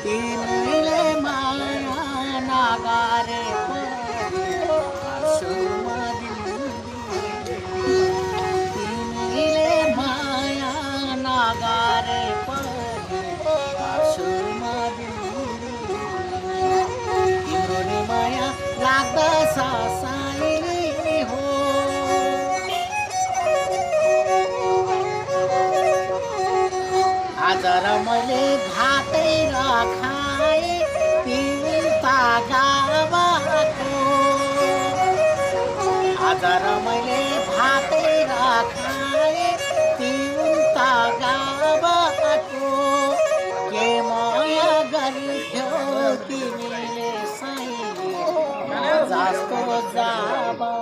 तिमीले माया नगरे तिमीले माया नगरे तिम्रो नि माया लाग्दछ साइली हो आज र मैले भातै र खाएँ तिमी त गाबाको आज र मैले भातै र खाएँ तिमी त गाबाको के माया गर्थ्यौ तिमीले साइली जस्तो जाब